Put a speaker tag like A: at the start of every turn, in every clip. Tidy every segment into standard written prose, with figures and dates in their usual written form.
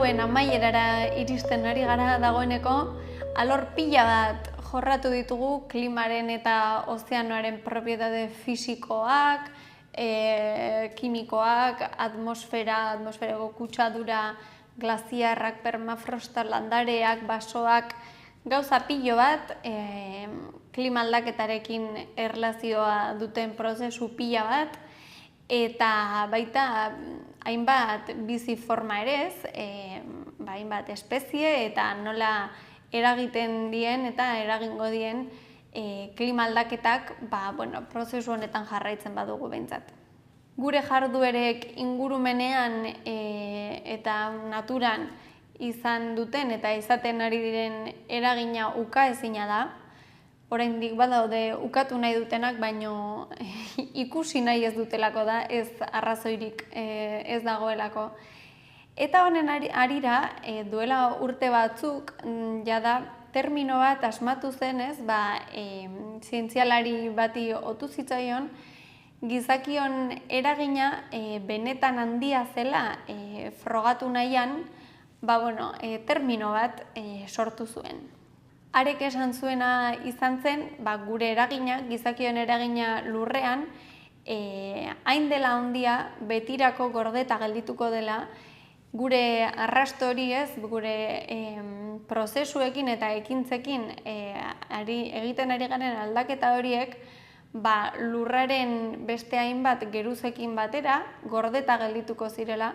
A: hauen amaierara iristen ari gara dagoeneko, alor pila bat jorratu ditugu klimaren eta ozeanoaren propietate fisikoak, kimikoak, atmosferako kutsadura, glaziarrak, permafrosta, landareak, basoak, gauza pilo bat klima aldaketarekin erlazioa duten prozesu pila bat, eta baita hainbat bizi forma ere ez, hainbat espezie eta nola eragiten dien eta eragingo dien klima aldaketak prozesu honetan jarraitzen badugu behintzat. Gure jarduerek ingurumenean eta naturan izan duten eta izaten ari diren eragina ukaezina da. Oraindik badaude ukatu nahi dutenak, baino ikusi nahi ez dutelako da, ez arrazoirik ez dagoelako. Eta honen harira, duela urte batzuk, jada termino bat asmatu zenez, zientzialari bati otu zitzaion, gizakion eragina benetan handia zela frogatu nahian, termino bat sortu zuen. Arek esan zuena izan zen, gure eragina, gizakion eragina lurrean, hain dela handia, betirako gordeta geldituko dela, gure arrasto hori ez, gure prozesuekin eta ekintzekin egiten ari garen aldaketa horiek, lurraren beste hainbat geruzekin batera, gordeta geldituko zirela,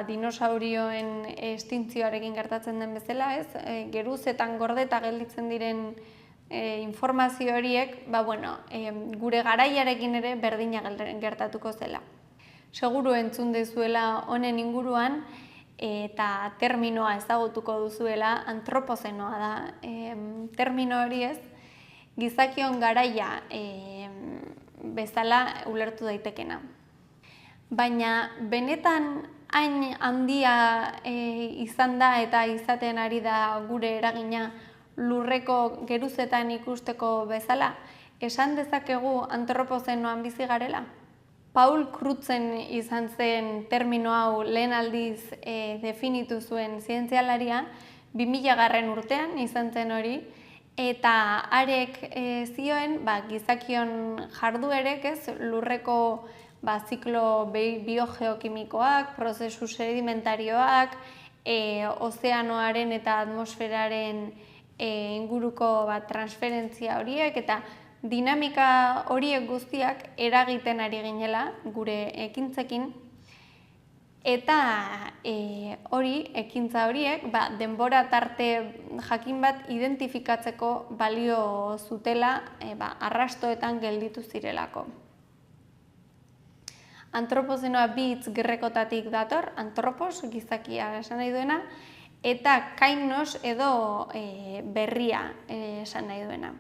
A: dinosaurioen estintzioarekin gertatzen den bezala, ez? Geruzetan gordeta gelditzen diren informazio horiek, gure garaiarekin ere berdina gertatuko zela. Seguru entzun dezuela honen inguruan eta terminoa ezagutuko duzuela, antropozenoa da termino hori ez, gizakion garaia bezala ulertu daitekena. Baina benetan hain handia izan da eta izaten ari da gure eragina lurreko geruzetan ikusteko bezala, esan dezakegu antropozenoan bizi garela? Paul Crutzen izan zen termino hau lehen aldiz definitu zuen zientzialaria, 2000 urtean izan zen hori, eta arek zioen gizakion jarduerek ez lurreko ziklo biogeokimikoak, prozesu sedimentarioak, ozeanoaren eta atmosferaren inguruko transferentzia horiek eta dinamika horiek guztiak eragiten ari ginela gure ekintzekin, eta ekintza horiek denbora tarte jakin bat identifikatzeko balio zutela arrastoetan gelditu zirelako. Antropozenoa bi hitz grekotatik dator, antropos, gizakia esan nahi duena, eta kainos edo berria esan nahi duena.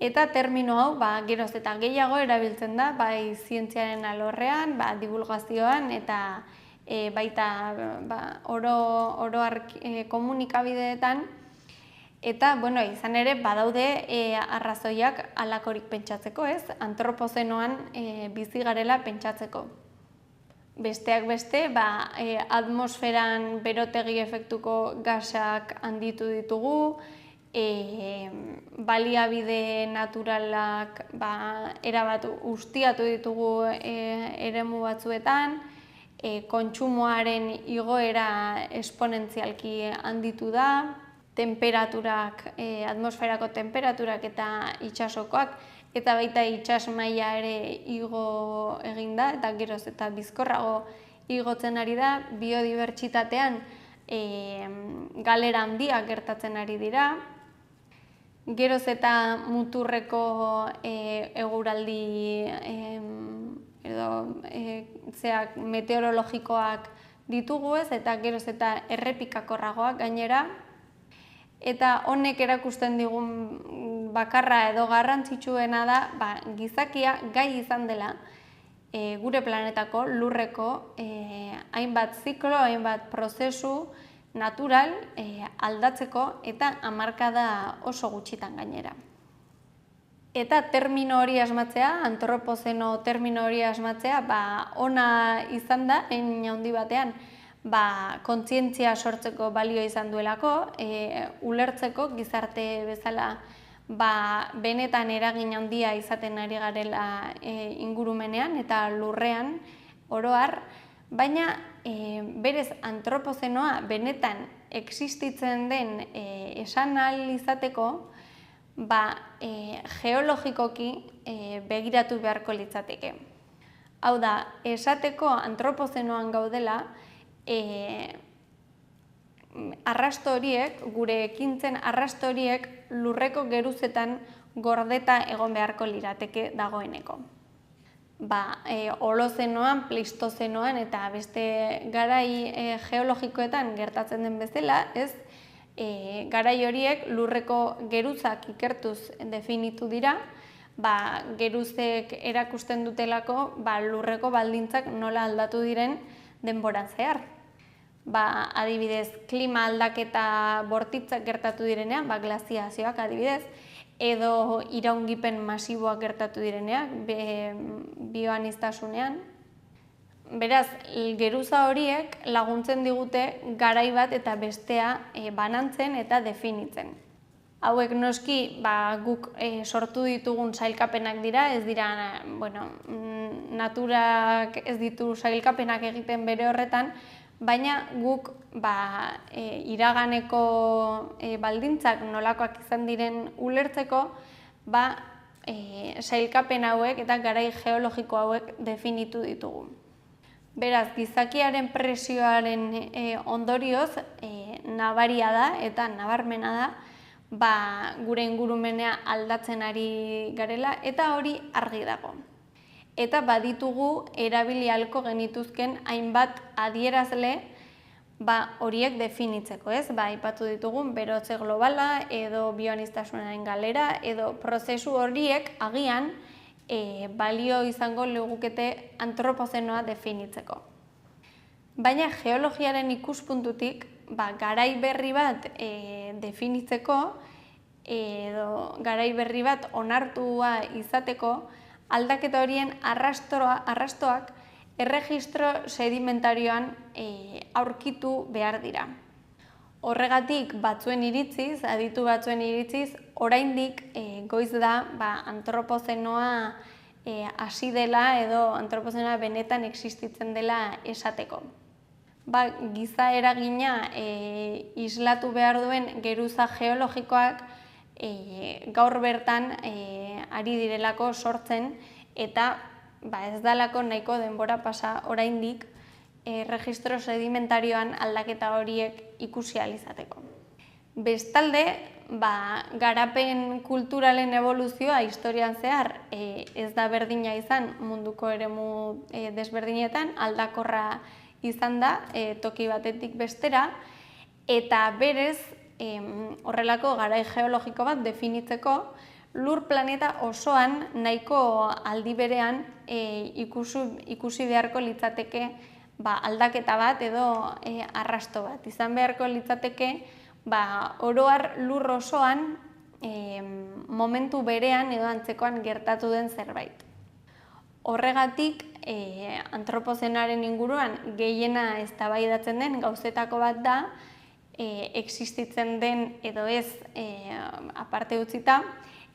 A: Eta termino hau geroz eta gehiago erabiltzen da, bai zientziaren alorrean, divulgazioan eta baita oro komunikabideetan. Eta, izan ere, badaude arrazoiak halakorik pentsatzeko, ez? Antropozenoan bizi garela pentsatzeko. Besteak beste, atmosferan berotegi efektuko gasak handitu ditugu, baliabide naturalak erabat ustiatu ditugu eremu batzuetan, kontsumoaren igoera esponentzialki handitu da, atmosferako temperaturak eta itsasokoak, eta baita itsas maila ere igo egin da, eta geroz eta bizkorrago igotzen ari da, biodibertsitatean galera handiak gertatzen ari dira, geroz eta muturreko eguraldi edo meteorologikoak ditugu ez, eta geroz eta errepikakorragoak gainera, eta honek erakusten digun bakarra edo garrantzitsuena da, gizakia gai izan dela gure planetako lurreko hainbat ziklo, hainbat prozesu natural aldatzeko eta hamarkada oso gutxitan gainera. Eta termino hori asmatzea, antropozeno termino hori asmatzea, ona izan da, hein handi batean, kontzientzia sortzeko balio izan duelako, ulertzeko gizarte bezala benetan eragin handia izaten ari garela ingurumenean eta lurrean oro har, baina berez antropozenoa benetan existitzen den esan ahal izateko, geologikoki begiratu beharko litzateke. Hau da, esateko antropozenoan gaudela, arrasto horiek, gure ekintzen arrasto horiek lurreko geruzetan gordeta egon beharko lirateke dagoeneko. Holozenoan, pleistozenoan eta beste garai geologikoetan gertatzen den bezala, garai horiek lurreko geruzak ikertuz definitu dira, geruzek erakusten dutelako lurreko baldintzak nola aldatu diren denboran zehar. Adibidez, klima aldaketa bortitzak gertatu direnean, glaziazioak adibidez, edo iraungipen masiboak gertatu direnean, bioaniztasunean. Beraz, geruza horiek laguntzen digute garai bat eta bestea banantzen eta definitzen. Hauek noski guk sortu ditugun sailkapenak dira, ez dira, naturak ez ditu sailkapenak egiten bere horretan, baina guk iraganeko baldintzak nolakoak izan diren ulertzeko, sailkapen hauek eta garai geologiko hauek definitu ditugu. Beraz, gizakiaren presioaren ondorioz nabaria da eta nabarmena da gure ingurumenea aldatzen ari garela eta hori argi dago. Eta baditugu erabili ahalko genituzken hainbat adierazle horiek definitzeko, ez? Aipatu ditugun berotze globala edo bioaniztasunaren galera edo prozesu horiek agian balio izango ligukete antropozenoa definitzeko. Baina geologiaren ikuspuntutik garai berri bat definitzeko edo garai berri bat onartua izateko aldaketa horien arrastoak erregistro sedimentarioan aurkitu behar dira. Horregatik batzuen iritziz, aditu batzuen iritziz, oraindik goiz da antropozenoa hasi dela edo antropozenoa benetan existitzen dela esateko. Giza eragina islatu behar duen geruza geologikoak gaur bertan ari direlako sortzen eta ez dalako nahiko denbora pasa oraindik registro sedimentarioan aldaketa horiek ikusi ahal izateko. Bestalde, garapen kulturalen evoluzioa historian zehar ez da berdina izan munduko eremu desberdinetan, aldakorra izan da toki batetik bestera, eta berez horrelako garai geologiko bat definitzeko lur planeta osoan nahiko aldi berean ikusi beharko litzateke aldaketa bat edo arrasto bat. Izan beharko litzateke oro har lur osoan momentu berean edo antzekoan gertatu den zerbait. Horregatik antropozenoaren inguruan gehiena eztabaidatzen den gauzetako bat da existitzen den edo ez aparte utzita,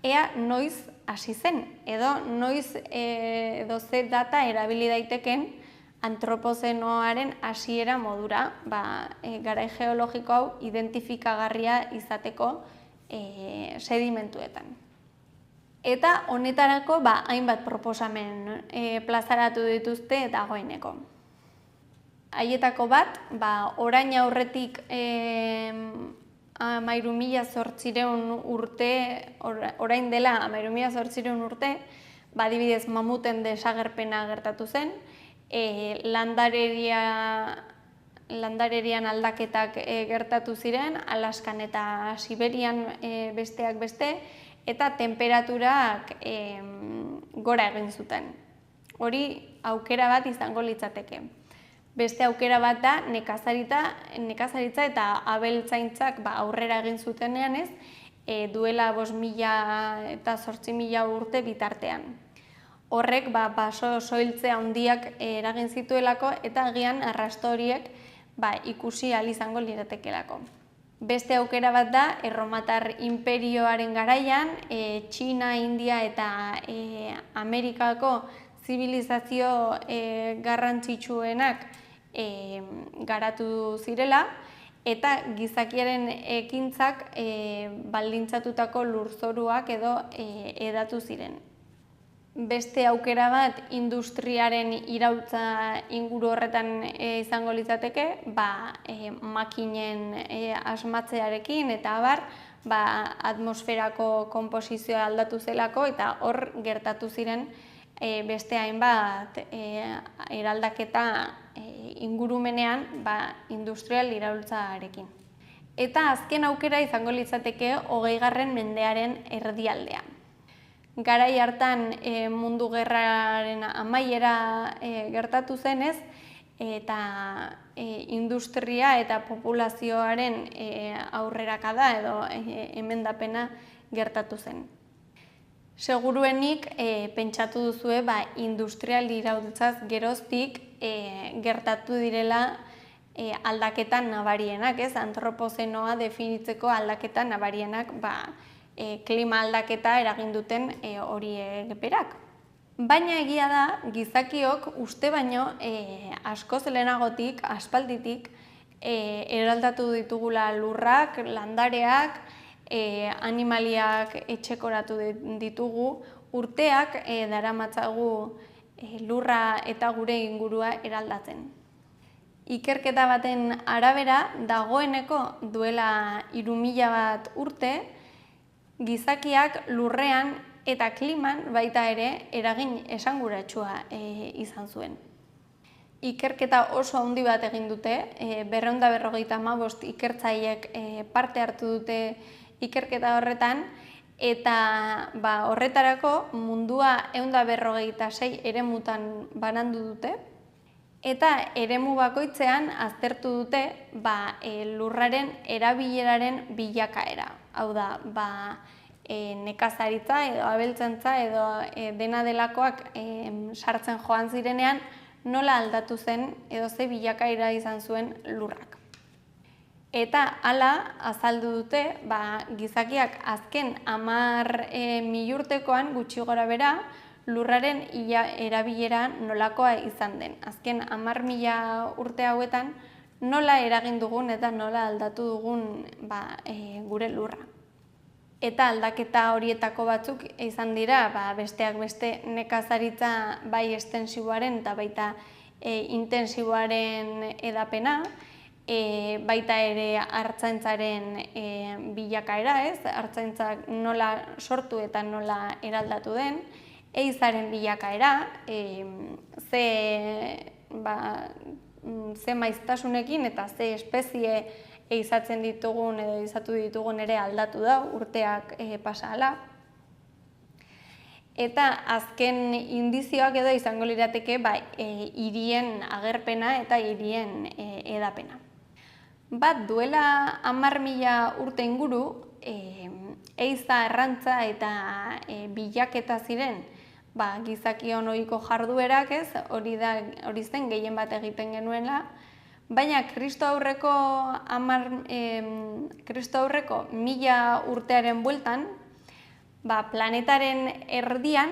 A: ea noiz hasi zen edo noiz edo ze data erabili daiteken antropozenoaren hasiera modura, garai geologiko hau identifikagarria izateko sedimentuetan. Eta honetarako hainbat proposamen plazaratu dituzte dagoeneko. Haietako bat, orain aurretik 13.000 urte, orain dela 13.000 urte, adibidez mamuten desagerpena gertatu zen, landarerian aldaketak gertatu ziren, Alaskan eta Siberian besteak beste, eta temperaturak gora egin zuten. Hori aukera bat izango litzateke. Beste aukera bat da nekazaritza eta abeltzaintzak aurrera egin zutenean ez, duela 5.000 eta 8.000 urte bitartean. Horrek baso soiltze handiak eragin zituelako eta agian arrasto horiek ikusi ahal izango liratekelako. Beste aukera bat da, Erromatar inperioaren garaian, Txina, India eta Amerikako zibilizazio garrantzitsuenak garatu zirela, eta gizakiaren ekintzak baldintzatutako lurzoruak edo hedatu ziren. Beste aukera bat industriaren iraultza inguru horretan izango litzateke, makinen asmatzearekin eta abar, atmosferako konposizioa aldatu zelako eta hor gertatu ziren beste hainbat eraldaketa ingurumenean industrial iraultzarekin. Eta azken aukera izango litzateke 20. mendearen erdialdean. Garai hartan mundu gerraren amaiera gertatu zenez, eta industria eta populazioaren aurrerakada edo emendapena gertatu zen. Seguruenik pentsatu duzue industrial iraultzaz geroztik gertatu direla aldaketa nabarienak, antropozenoa definitzeko aldaketa nabarienak klima aldaketa eragin duten horiek berak. Baina egia da, gizakiok uste baino askoz lehenagotik, aspalditik, eraldatu ditugula lurrak, landareak, animaliak etxekoratu ditugu, urteak daramatzagu lurra eta gure ingurua eraldatzen. Ikerketa baten arabera, dagoeneko duela 3000 bat urte, gizakiak lurrean eta kliman baita ere eragin esanguratsua izan zuen. Ikerketa oso handi bat egin dute, 255 ikertzaileek parte hartu dute ikerketa horretan, eta horretarako mundua 156 eremutan banandu dute, eta eremu bakoitzean aztertu dute lurraren erabileraren bilakaera. Hau da, nekazaritza edo abeltzantza edo dena delakoak sartzen joan zirenean, nola aldatu zen edo ze bilakaera izan zuen lurrak. Eta hala azaldu dute, gizakiak azken 10.000 urtekoan gutxi gora bera, lurraren erabilera nolakoa izan den. Azken 10.000 urte hauetan nola eragin dugun eta nola aldatu dugun gure lurra. Eta aldaketa horietako batzuk izan dira, besteak beste nekazaritza bai estensiboaren eta baita intensiboaren edapena, baita ere artzaintzaren bilakaera, artzaintzak nola sortu eta nola eraldatu den, ehizaren bilakaera, ze maiztasunekin eta ze espezie ehizatzen ditugun edo ehizatu ditugun ere aldatu da urteak pasa ahala. Eta azken indizioak edo izango lirateke hirien agerpena eta hirien edapena. Duela 10.000 urte inguru, ehiza, arrantza eta bilaketa ziren gizakion ohiko jarduerak, hori zen gehien bat egiten genuela, baina Kristo aurreko 1000 urtearen bueltan, planetaren erdian,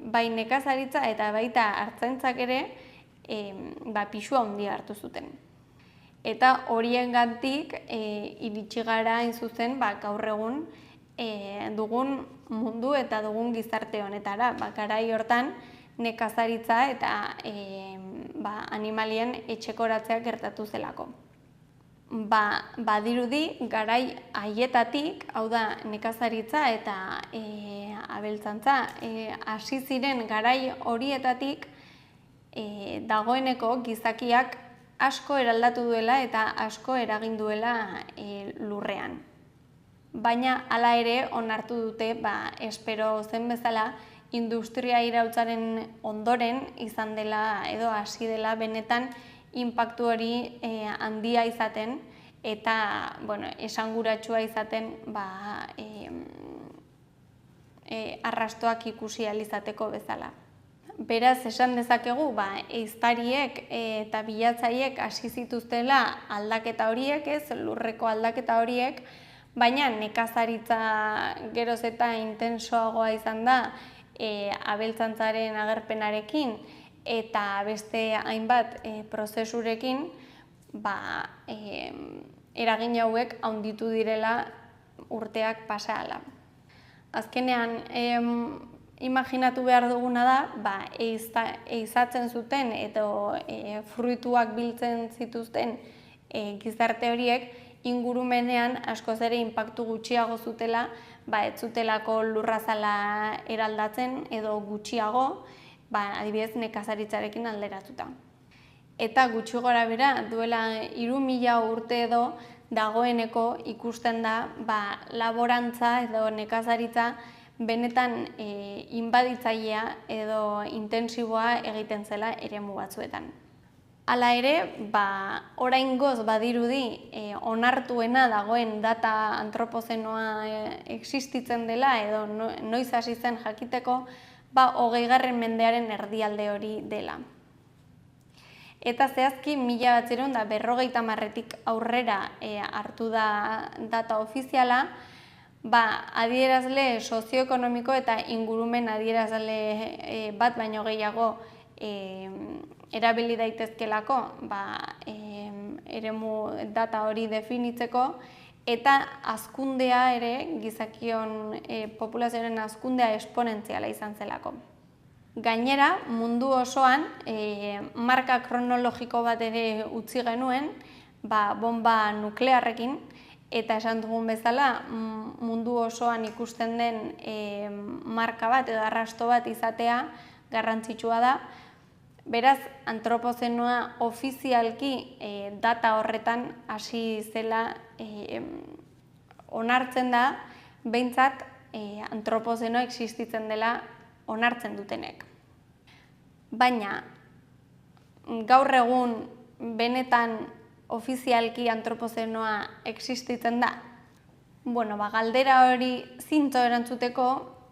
A: bai nekazaritza eta baita artzaintzak ere, pisua handia hartu zuten. Eta horiengatik iritsi gara hain zuzen gaur egun dugun mundu eta dugun gizarte honetara. Garai hortan nekazaritza eta animalien etxekoratzea gertatu zelako. Badirudi garai haietatik, hau da nekazaritza eta abeltzantza hasi ziren garai horietatik dagoeneko gizakiak asko eraldatu duela eta asko eragin duela lurrean. Baina hala ere onartu dute, espero zen bezala, industria iraultzaren ondoren izan dela edo hasi dela benetan inpaktu hori handia izaten eta esanguratsua izaten arrastoak ikusi ahal izateko bezala. Beraz, esan dezakegu, ehiztariek eta bilatzaileek hasi zituztela aldaketa horiek, lurreko aldaketa horiek, baina nekazaritza geroz eta intensoagoa izan da abeltzaintzaren agerpenarekin eta beste hainbat prozesurekin, eragin hauek handitu direla urteak pasa ahala. Azkenean, imaginatu behar duguna da, ehizatzen zuten edo fruituak biltzen zituzten gizarte horiek ingurumenean askoz ere inpaktu gutxiago zutela, ez zutelako lurrazala eraldatzen edo gutxiago, adibidez nekazaritzarekin alderatuta. Eta gutxi gora bera, duela 3000 urte edo dagoeneko ikusten da laborantza edo nekazaritza benetan inbaditzailea edo intensiboa egiten zela eremu batzuetan. Hala ere, oraingoz badirudi onartuena dagoen data antropozenoa existitzen dela edo noiz hasi zen jakiteko, 20. mendearen erdialde hori dela. Eta zehazki 1950etik aurrera hartu da data ofiziala, adierazle sozioekonomiko eta ingurumen adierazle bat baino gehiago erabili daitezkelako eremu data hori definitzeko, eta hazkundea ere, gizakion populazioaren hazkundea esponentziala izan zelako. Gainera, mundu osoan marka kronologiko bat ere utzi genuen, bomba nuklearrekin, eta esan dugun bezala, mundu osoan ikusten den marka bat edo arrasto bat izatea garrantzitsua da. Beraz, antropozenoa ofizialki data horretan hasi zela onartzen da, behintzat antropozenoa existitzen dela onartzen dutenek. Baina, gaur egun benetan ofizialki antropozenoa existitzen da? Galdera hori zintzo erantzuteko,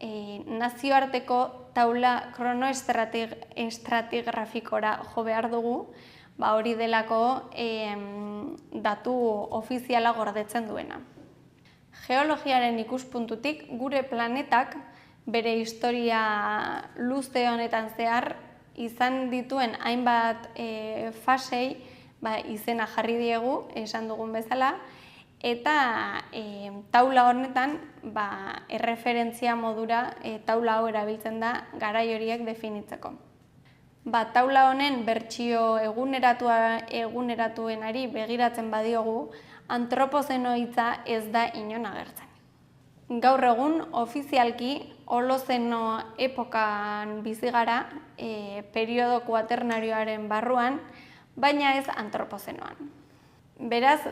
A: nazioarteko taula kronoestratigrafikora jo behar dugu, hori delako datu ofiziala gordetzen duena. Geologiaren ikuspuntutik gure planetak bere historia luze honetan zehar izan dituen hainbat fasei izena jarri diegu, esan dugun bezala, eta taula honetan erreferentzia modura taula hau erabiltzen da garai horiek definitzeko. Taula honen bertsio eguneratuenari begiratzen badiogu, antropozeno hitza ez da inon agertzen. Gaur egun, ofizialki, Holozeno epokan bizi gara, periodo kuaternarioaren barruan, baina ez antropozenoan. Beraz,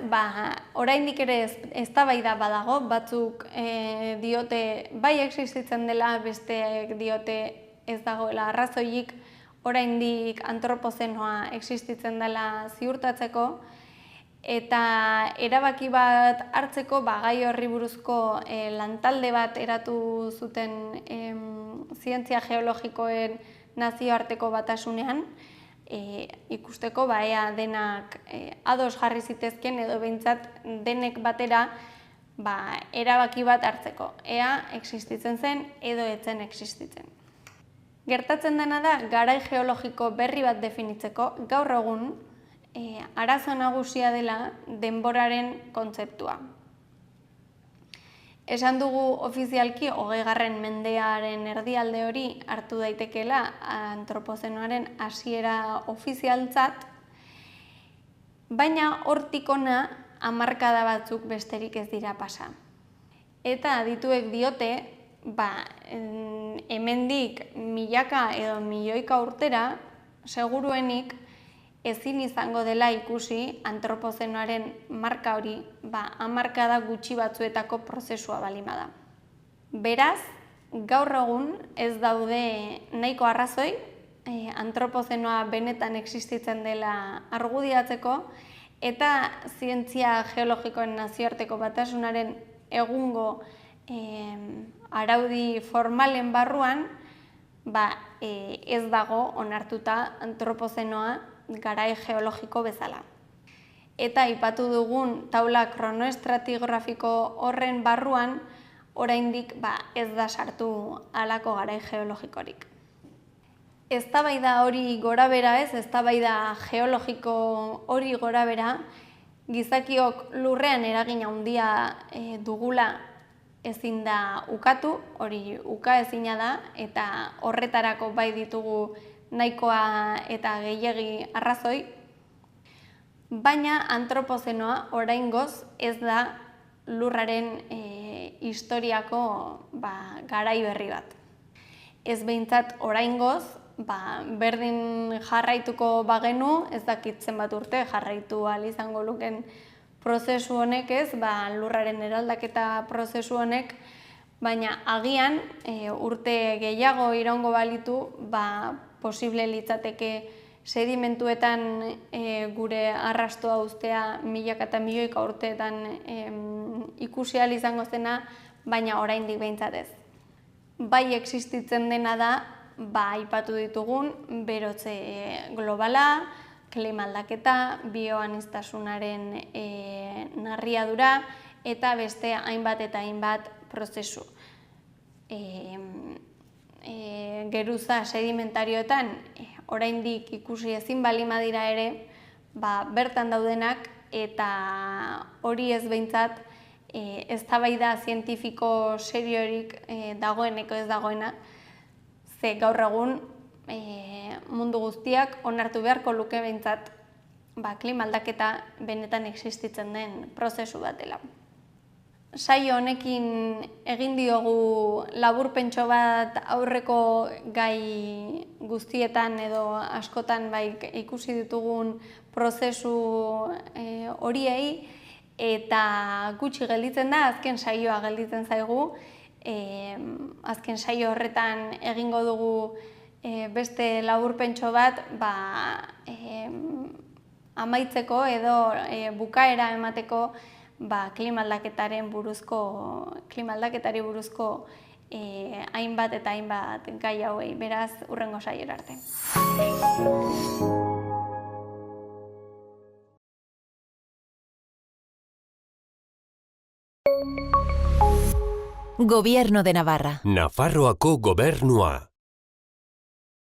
A: oraindik ere eztabaida badago, batzuk diote bai existitzen dela, besteek diote ez dagoela arrazoirik, oraindik antropozenoa existitzen dela ziurtatzeko, eta erabaki bat hartzeko gai horri buruzko lantalde bat eratu zuten zientzia geologikoen nazioarteko batasunean, ikusteko ea denak ados jarri zitezken edo behintzat denek batera erabaki bat hartzeko, ea existitzen zen edo etzen existitzen. Gertatzen dena da, garai geologiko berri bat definitzeko, gaur egun arazo nagusia dela denboraren kontzeptua. Esan dugu ofizialki 20. mendearen erdialde hori hartu daitekeela antropozenoaren hasiera ofizialtzat, baina hortik hona hamarkada batzuk besterik ez dira pasa. Eta adituek diote, hemendik milaka edo milioika urtera, seguruenik ezin izango dela ikusi antropozenoaren marka hori, hamarkada gutxi batzuetako prozesua baldin bada. Beraz, gaur egun ez daude nahiko arrazoi antropozenoa benetan existitzen dela argudiatzeko, eta zientzia geologikoen nazioarteko batasunaren egungo araudi formalen barruan, ez dago onartuta antropozenoa garai geologiko bezala. Eta aipatu dugun taula kronoestratigografiko horren barruan, oraindik ez da sartu halako garai geologikorik. Eztabaida hori gorabehera eztabaida geologiko hori gorabehera, gizakiok lurrean eragin handia dugula ezin da ukatu, hori uka ezina da, eta horretarako bai ditugu nahikoa eta gehiegi arrazoi, baina antropozenoa oraingoz ez da lurraren historiako garai berri bat. Ez behintzat oraingoz, berdin jarraituko bagenu, ez dakit zenbat urte jarraitu ahal izango luken prozesu honek lurraren eraldaketa prozesu honek, baina agian urte gehiago iraungo balitu, posible litzateke sedimentuetan gure arrastoa uztea milaka eta milioika urteetan ikusi ahal izango zena, baina oraindik behintzat ez. Bai existitzen dena da, aipatu ditugun, berotze globala, klima aldaketa, bioaniztasunaren narriadura eta beste hainbat eta hainbat prozesu. Geruza sedimentarioetan oraindik ikusi ezin baldin badira ere, bertan daudenak eta hori ez behintzat eztabaida zientifiko seriorik dagoeneko ez dagoena, ze gaur egun mundu guztiak onartu beharko luke behintzat klima aldaketa benetan existitzen den prozesu bat dela. Saio honekin egin diogu laburpentxo bat aurreko gai guztietan edo askotan ikusi ditugun prozesu horiei, eta gutxi gelditzen da, azken saioa gelditzen zaigu. Azken saio horretan egingo dugu beste laburpentxo bat amaitzeko edo bukaera emateko klima aldaketari buruzko hainbat eta hainbat gai hauei, beraz hurrengo saiora arte.
B: Gobierno de Navarra.
C: Nafarroako gobernua.